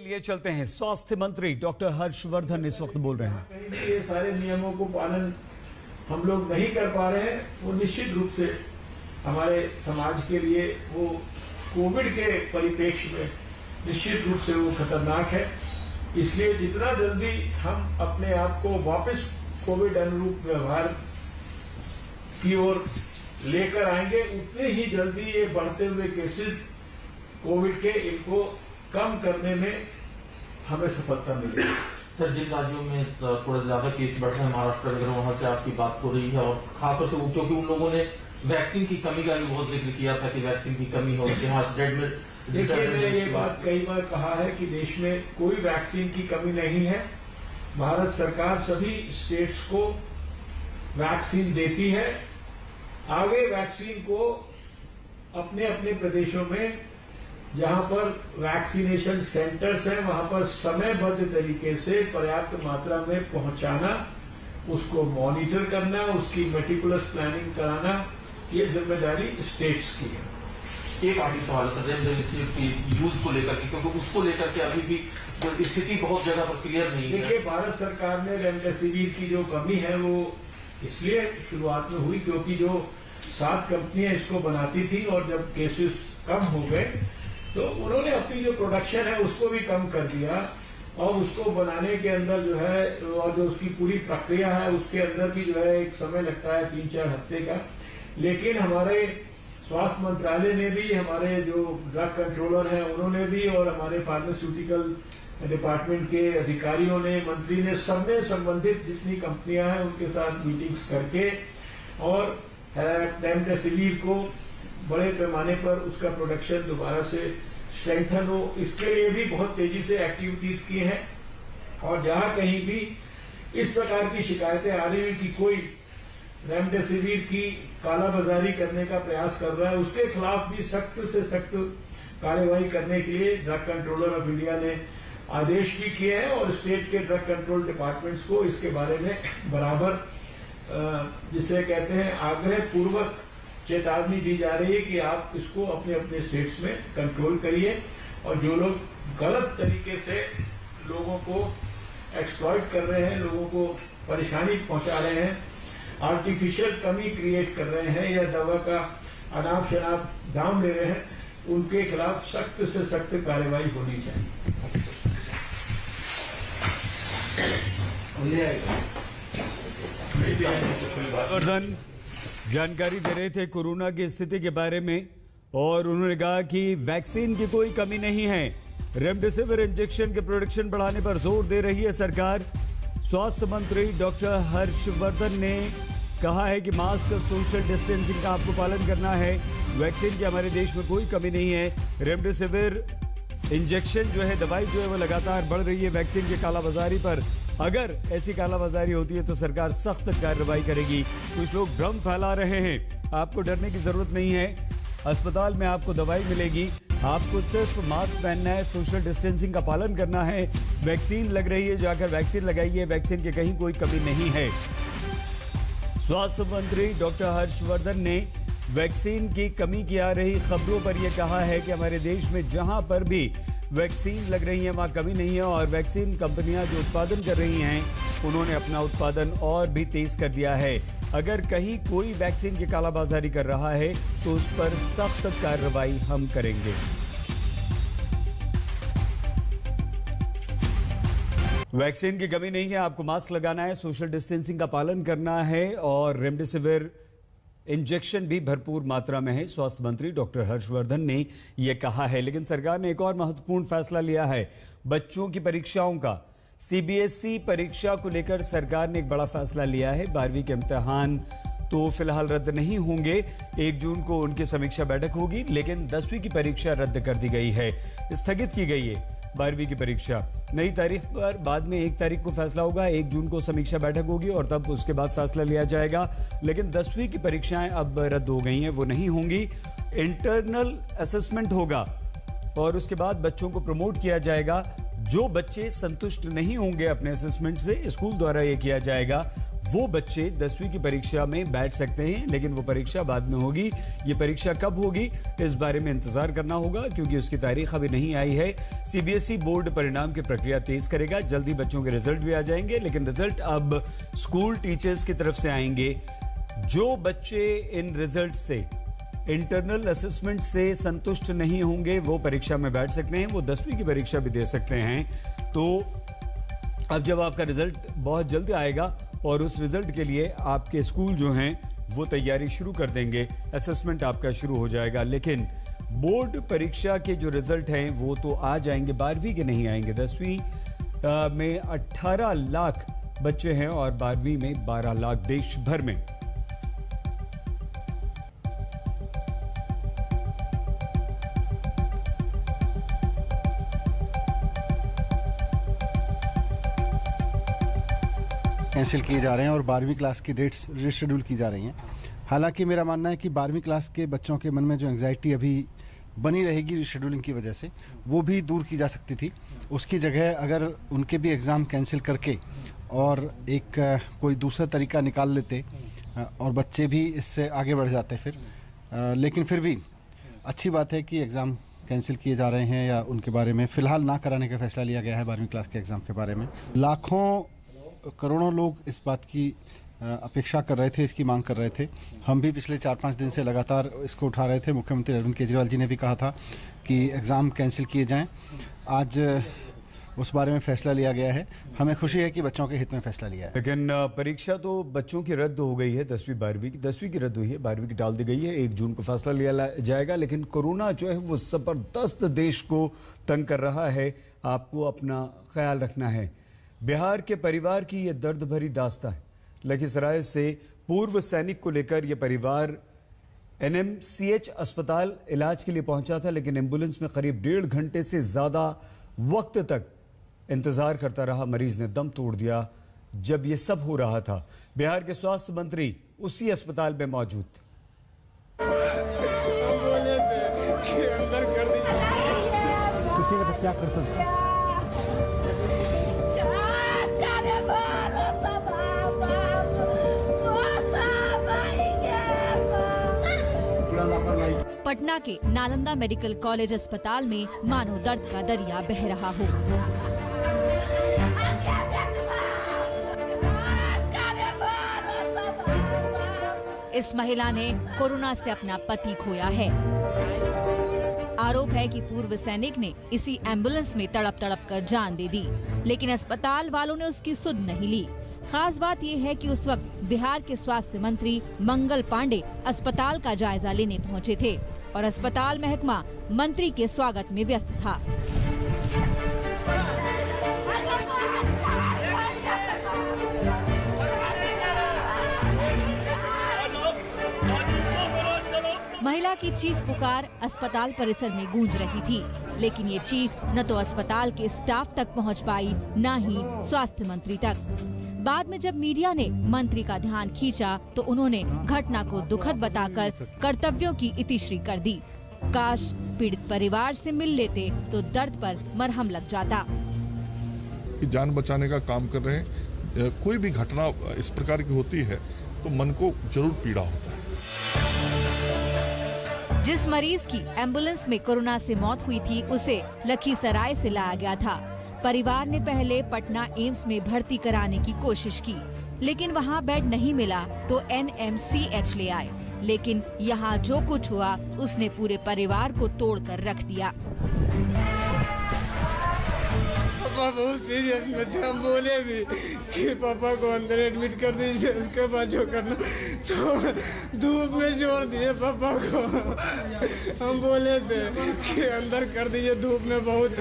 लिए चलते हैं। स्वास्थ्य मंत्री डॉक्टर हर्षवर्धन इस वक्त बोल रहे हैं। कहीं भी ये सारे नियमों को पालन हम लोग नहीं कर पा रहे हैं, वो निश्चित रूप से हमारे समाज के लिए वो कोविड के परिप्रेक्ष्य में निश्चित रूप से वो खतरनाक है। इसलिए जितना जल्दी हम अपने आप को वापस कोविड अनुरूप व्यवहार की ओर लेकर आएंगे, उतने ही जल्दी ये बढ़ते हुए केसेस कोविड के इनको कम करने में हमें सफलता मिलेगी। सर, जिन राज्यों में थोड़ा ज्यादा केस बढ़ रहे हैं, महाराष्ट्र वगैरह, वहां से आपकी बात हो रही है और खासतौर से क्योंकि उन लोगों ने वैक्सीन की कमी का भी बहुत जिक्र किया था कि वैक्सीन की कमी हो रही है। देखिए, मैंने ये बात कई बार कहा है कि देश में कोई वैक्सीन की कमी नहीं है। भारत सरकार सभी स्टेट्स को वैक्सीन देती है। आगे वैक्सीन को अपने अपने प्रदेशों में जहां पर वैक्सीनेशन सेंटर्स हैं वहां पर समयबद्ध तरीके से पर्याप्त मात्रा में पहुंचाना, उसको मॉनिटर करना, उसकी मेटिकुलस प्लानिंग कराना, ये जिम्मेदारी स्टेट्स की है। एक आखिरी सवाल सर, रेमडेसिविर की यूज को लेकर के, क्योंकि उसको लेकर के अभी भी स्थिति बहुत जगह पर क्लियर नहीं है। देखिए, भारत सरकार ने रेमडेसिविर की जो कमी है वो इसलिए शुरुआत में हुई क्योंकि जो 7 कंपनियां इसको बनाती थी और जब केसेस कम हो गए तो उन्होंने अपनी जो प्रोडक्शन है उसको भी कम कर दिया और उसको बनाने के अंदर जो है और जो उसकी पूरी प्रक्रिया है उसके अंदर भी जो है एक समय लगता है 3-4 हफ्ते का। लेकिन हमारे स्वास्थ्य मंत्रालय ने भी, हमारे जो ड्रग कंट्रोलर हैं उन्होंने भी और हमारे फार्मास्यूटिकल डिपार्टमेंट के अधिकारियों ने, मंत्री ने, सबने संबंधित जितनी कंपनियां हैं उनके साथ मीटिंग्स करके और रेमडेसिविर को बड़े पैमाने पर उसका प्रोडक्शन दोबारा से स्ट्रेंथन हो, इसके लिए भी बहुत तेजी से एक्टिविटीज की हैं। और जहां कहीं भी इस प्रकार की शिकायतें आ रही हैं कि कोई रेमडेसिविर की कालाबाजारी करने का प्रयास कर रहा है, उसके खिलाफ भी सख्त से सख्त कार्रवाई करने के लिए ड्रग कंट्रोलर ऑफ इंडिया ने आदेश भी किए हैं और स्टेट के ड्रग कंट्रोल डिपार्टमेंट्स को इसके बारे में बराबर जिसे कहते हैं आग्रह पूर्वक चेतावनी दी जा रही है कि आप इसको अपने अपने स्टेट्स में कंट्रोल करिए और जो लोग गलत तरीके से लोगों को एक्सप्लॉइट कर रहे हैं, लोगों को परेशानी पहुंचा रहे हैं, आर्टिफिशियल कमी क्रिएट कर रहे हैं या दवा का अनाप शनाप दाम ले रहे हैं, उनके खिलाफ सख्त से सख्त कार्रवाई होनी चाहिए। हर्षवर्धन जानकारी दे रहे थे कोरोना की स्थिति के बारे में और उन्होंने कहा कि वैक्सीन की कोई कमी नहीं है। रेमडेसिविर इंजेक्शन के प्रोडक्शन बढ़ाने पर जोर दे रही है सरकार। स्वास्थ्य मंत्री डॉक्टर हर्षवर्धन ने कहा है कि मास्क, सोशल डिस्टेंसिंग का आपको पालन करना है। वैक्सीन की हमारे देश में कोई कमी नहीं है। रेमडेसिविर इंजेक्शन जो है, दवाई जो है वो लगातार बढ़ रही है। वैक्सीन की कालाबाजारी पर अगर ऐसी कालाबाजारी होती है तो सरकार सख्त कार्रवाई करेगी। कुछ लोग भ्रम फैला रहे हैं, आपको डरने की जरूरत नहीं है। अस्पताल में आपको दवाई मिलेगी, आपको सिर्फ मास्क पहनना है, सोशल डिस्टेंसिंग का पालन करना है। वैक्सीन लग रही है, जाकर वैक्सीन लगाइए, वैक्सीन की कहीं कोई कमी नहीं है। स्वास्थ्य मंत्री डॉक्टर हर्षवर्धन ने वैक्सीन की कमी की आ रही खबरों पर यह कहा है कि हमारे देश में जहां पर भी वैक्सीन लग रही है वहां कमी नहीं है और वैक्सीन कंपनियां जो उत्पादन कर रही हैं उन्होंने अपना उत्पादन और भी तेज कर दिया है। अगर कहीं कोई वैक्सीन की कालाबाजारी कर रहा है तो उस पर सख्त कार्रवाई हम करेंगे। वैक्सीन की कमी नहीं है, आपको मास्क लगाना है, सोशल डिस्टेंसिंग का पालन करना है और रेमडेसिविर इंजेक्शन भी भरपूर मात्रा में है। स्वास्थ्य मंत्री डॉक्टर हर्षवर्धन ने यह कहा है। लेकिन सरकार ने एक और महत्वपूर्ण फैसला लिया है, बच्चों की परीक्षाओं का। सीबीएसई परीक्षा को लेकर सरकार ने एक बड़ा फैसला लिया है। 12वीं के इम्तिहान तो फिलहाल रद्द नहीं होंगे, 1 जून को उनकी समीक्षा बैठक होगी, लेकिन 10वीं की परीक्षा रद्द कर दी गई है, स्थगित की गई है। 12वीं की परीक्षा नई तारीख पर बाद में 1 तारीख को फैसला होगा, 1 जून को समीक्षा बैठक होगी और तब उसके बाद फैसला लिया जाएगा। लेकिन 10वीं की परीक्षाएं अब रद्द हो गई हैं, वो नहीं होंगी। इंटरनल असेसमेंट होगा और उसके बाद बच्चों को प्रमोट किया जाएगा। जो बच्चे संतुष्ट नहीं होंगे अपने असेसमेंट से, स्कूल द्वारा यह किया जाएगा, वो बच्चे 10वीं की परीक्षा में बैठ सकते हैं, लेकिन वो परीक्षा बाद में होगी। ये परीक्षा कब होगी इस बारे में इंतजार करना होगा, क्योंकि उसकी तारीख अभी नहीं आई है। सीबीएसई बोर्ड परिणाम की प्रक्रिया तेज करेगा, जल्दी बच्चों के रिजल्ट भी आ जाएंगे, लेकिन रिजल्ट अब स्कूल टीचर्स की तरफ से आएंगे। जो बच्चे इन रिजल्ट से, इंटरनल असेसमेंट से संतुष्ट नहीं होंगे, वो परीक्षा में बैठ सकते हैं, वो 10वीं की परीक्षा भी दे सकते हैं। तो अब जब आपका रिजल्ट बहुत जल्दी आएगा और उस रिजल्ट के लिए आपके स्कूल जो हैं वो तैयारी शुरू कर देंगे, असेसमेंट आपका शुरू हो जाएगा। लेकिन बोर्ड परीक्षा के जो रिजल्ट हैं वो तो आ जाएंगे, 12वीं के नहीं आएंगे। 10वीं में 18 लाख बच्चे हैं और 12वीं में 12 लाख देश भर में। कैंसिल किए जा रहे हैं और 12वीं क्लास की डेट्स रिशेड्यूल की जा रही हैं। हालांकि मेरा मानना है कि 12वीं क्लास के बच्चों के मन में जो एंग्जाइटी अभी बनी रहेगी रिशेड्यूलिंग की वजह से, वो भी दूर की जा सकती थी। उसकी जगह अगर उनके भी एग्ज़ाम कैंसिल करके और एक कोई दूसरा तरीका निकाल लेते और बच्चे भी इससे आगे बढ़ जाते फिर। लेकिन फिर भी अच्छी बात है कि एग्ज़ाम कैंसिल किए जा रहे हैं या उनके बारे में फ़िलहाल ना कराने का फैसला लिया गया है 12वीं क्लास के एग्ज़ाम के बारे में। लाखों करोड़ों लोग इस बात की अपेक्षा कर रहे थे, इसकी मांग कर रहे थे। हम भी पिछले 4-5 दिन से लगातार इसको उठा रहे थे। मुख्यमंत्री अरविंद केजरीवाल जी ने भी कहा था कि एग्ज़ाम कैंसिल किए जाएं। आज उस बारे में फैसला लिया गया है। हमें खुशी है कि बच्चों के हित में फैसला लिया है। लेकिन परीक्षा तो बच्चों की रद्द हो गई है, 10वीं 12वीं की। 10वीं की रद्द हुई है, 12वीं की टाल दी गई है। 1 जून को फैसला लिया जाएगा। लेकिन कोरोना जो है वो ज़बरदस्त देश को तंग कर रहा है। आपको अपना ख्याल रखना है। बिहार के परिवार की ये दर्द भरी दास्तां है। लखीसराय से पूर्व सैनिक को लेकर यह परिवार एनएमसीएच अस्पताल इलाज के लिए पहुंचा था, लेकिन एम्बुलेंस में करीब 1.5 घंटे से ज्यादा वक्त तक इंतजार करता रहा। मरीज ने दम तोड़ दिया। जब ये सब हो रहा था, बिहार के स्वास्थ्य मंत्री उसी अस्पताल में मौजूद थे। अंदर कर दीजिए। क्या कर सकते हैं? पटना के नालंदा मेडिकल कॉलेज अस्पताल में मानो दर्द का दरिया बह रहा हो। इस महिला ने कोरोना से अपना पति खोया है। आरोप है कि पूर्व सैनिक ने इसी एम्बुलेंस में तड़प तड़प कर जान दे दी, लेकिन अस्पताल वालों ने उसकी सुध नहीं ली। खास बात यह है कि उस वक्त बिहार के स्वास्थ्य मंत्री मंगल पांडे अस्पताल का जायजा लेने पहुंचे थे और अस्पताल महकमा मंत्री के स्वागत में व्यस्त था। महिला की चीख पुकार अस्पताल परिसर में गूंज रही थी, लेकिन ये चीख न तो अस्पताल के स्टाफ तक पहुंच पाई, न ही स्वास्थ्य मंत्री तक। बाद में जब मीडिया ने मंत्री का ध्यान खींचा तो उन्होंने घटना को दुखद बताकर कर्तव्यों की इतिश्री कर दी। काश पीड़ित परिवार से मिल लेते तो दर्द पर मरहम लग जाता। जान बचाने का काम कर रहे हैं। कोई भी घटना इस प्रकार की होती है तो मन को जरूर पीड़ा होता है। जिस मरीज की एम्बुलेंस में कोरोना से मौत हुई थी उसे लखीसराय से लाया गया था। परिवार ने पहले पटना एम्स में भर्ती कराने की कोशिश की, लेकिन वहां बेड नहीं मिला तो एनएमसीएच ले आए। लेकिन यहाँ जो कुछ हुआ उसने पूरे परिवार को तोड़कर रख दिया। पापा बहुत सीरियस में थे। हम बोले भी कि पापा को अंदर एडमिट कर दीजिए, उसके बाद जो करना, तो धूप में छोड़ दिए पापा को। हम बोले थे कि अंदर कर दीजिए, धूप में बहुत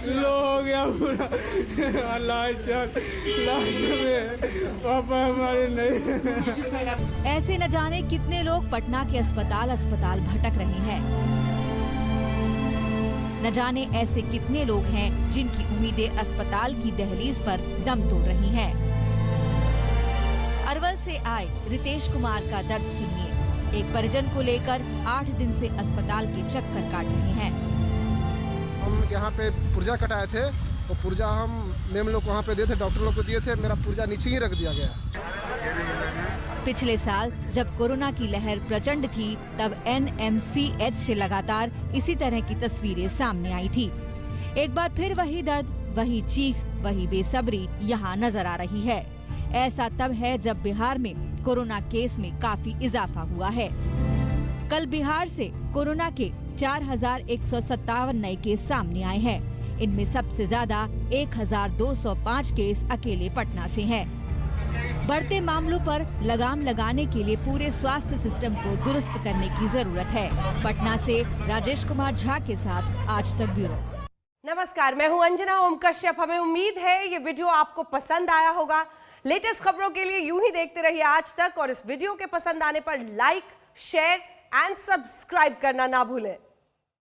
लो हो गया पूरा। लास्ट में पापा हमारे नहीं। ऐसे न जाने कितने लोग पटना के अस्पताल भटक रहे हैं। न जाने ऐसे कितने लोग हैं जिनकी उम्मीदें अस्पताल की दहलीज पर दम तोड़ रही हैं। अरवल से आए रितेश कुमार का दर्द सुनिए। एक परिजन को लेकर 8 दिन से अस्पताल के चक्कर काट रहे हैं। हम यहाँ पे पुर्जा कटाए थे, तो पुर्जा हम मेम लोग वहाँ पे दिए थे, डॉक्टर लोग को दिए थे, मेरा पुर्जा नीचे ही रख दिया गया। पिछले साल जब कोरोना की लहर प्रचंड थी, तब NMCH से लगातार इसी तरह की तस्वीरें सामने आई थी। एक बार फिर वही दर्द, वही चीख, वही बेसब्री यहाँ नजर आ रही है। ऐसा तब है जब बिहार में कोरोना केस में काफी इजाफा हुआ है। कल बिहार से कोरोना के 4157 नए केस सामने आए हैं। इनमें सबसे ज्यादा 1205 केस अकेले पटना से हैं। बढ़ते मामलों पर लगाम लगाने के लिए पूरे स्वास्थ्य सिस्टम को दुरुस्त करने की जरूरत है। पटना से राजेश कुमार झा के साथ आज तक ब्यूरो। नमस्कार, मैं हूं अंजना ओम कश्यप। हमें उम्मीद है ये वीडियो आपको पसंद आया होगा। लेटेस्ट खबरों के लिए यूं ही देखते रहिए आज तक, और इस वीडियो के पसंद आने पर लाइक, शेयर एंड सब्सक्राइब करना ना भूलें।